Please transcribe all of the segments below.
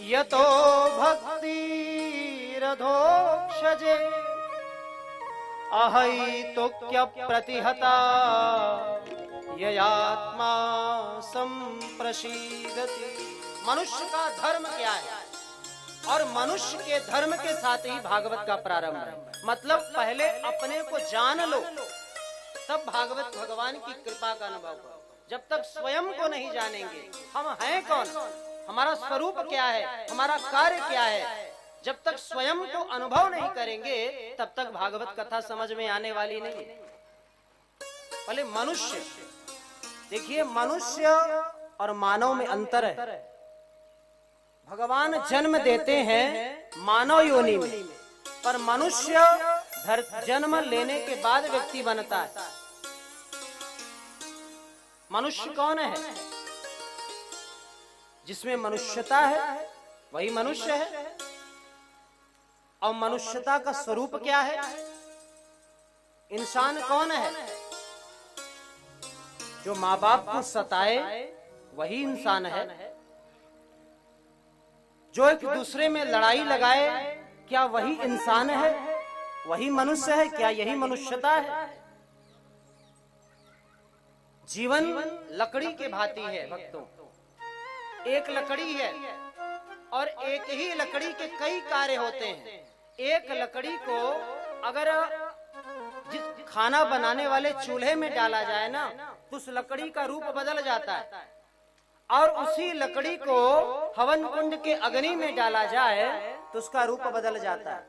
यतो भक्तिरधोक्षजे अहैतुक्य प्रतिहता ययात्मा संप्रसीदति। मनुष्य का धर्म क्या है और मनुष्य के धर्म के साथ ही भागवत का प्रारंभ है। मतलब पहले अपने को जान लो तब भागवत भगवान की कृपा का अनुभव करो। जब तक स्वयं को नहीं जानेंगे हम हैं कौन, हमारा स्वरूप क्या है, हमारा कार्य क्या है, जब तक स्वयं को अनुभव नहीं करेंगे तब तक भागवत कथा समझ में आने वाली नहीं। पहले मनुष्य देखिए, मनुष्य और मानव में अंतर है। भगवान जन्म देते हैं मानव योनि में, पर मनुष्य जन्म लेने के बाद व्यक्ति बनता है। मनुष्य कौन है? जिसमें मनुष्यता है वही मनुष्य है। और मनुष्यता का स्वरूप क्या है? इंसान कौन है? जो माँ बाप को सताए वही इंसान है। जो एक दूसरे में लड़ाई लगाए क्या वही इंसान है? वही मनुष्य है? क्या यही मनुष्यता है? जीवन लकड़ी के भांति है भक्तों। एक लकड़ी है और एक ही लकड़ी के कई कार्य होते हैं। एक लकड़ी को अगर जिस खाना बनाने वाले चूल्हे में डाला जाए ना तो उस लकड़ी का रूप बदल जाता है, और उसी लकड़ी को हवन कुंड के अग्नि में डाला जाए तो उसका रूप बदल जाता है।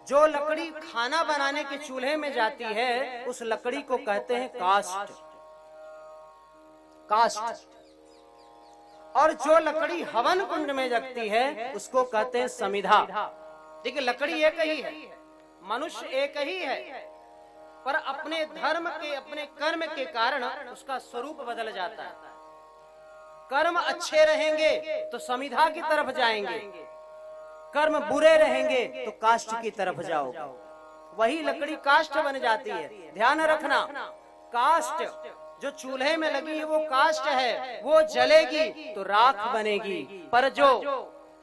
जो लकड़ी खाना बनाने के चूल्हे में जाती है उस लकड़ी को कहते हैं काष्ठ। और जो लकड़ी हवन कुंड में जगती है उसको कहते हैं समिधा। देखिए, लकड़ी एक ही है, मनुष्य एक ही है, पर अपने धर्म के अपने कर्म के कारण उसका स्वरूप बदल जाता है। कर्म अच्छे रहेंगे तो समिधा की तरफ जाएंगे, कर्म बुरे रहेंगे तो काष्ठ की तरफ जाओगे। वही लकड़ी काष्ठ बन जाती है। ध्यान रखना, काष्ठ जो चूल्हे में लगी है वो काष्ठ है, वो जलेगी तो राख बनेगी। पर जो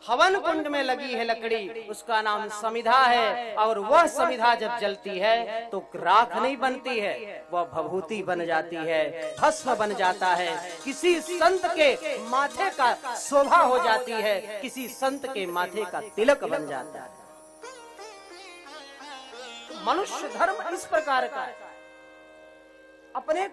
हवन कुंड में लगी है लकड़ी उसका नाम समिधा है, और वह समिधा जब जलती है तो राख नहीं बनती है, वह भभूति बन जाती है, भस्म बन जाता है, किसी संत के माथे का शोभा हो जाती है, किसी संत के माथे का तिलक बन जाता है। मनुष्य धर्म इस प्रकार का है। अपने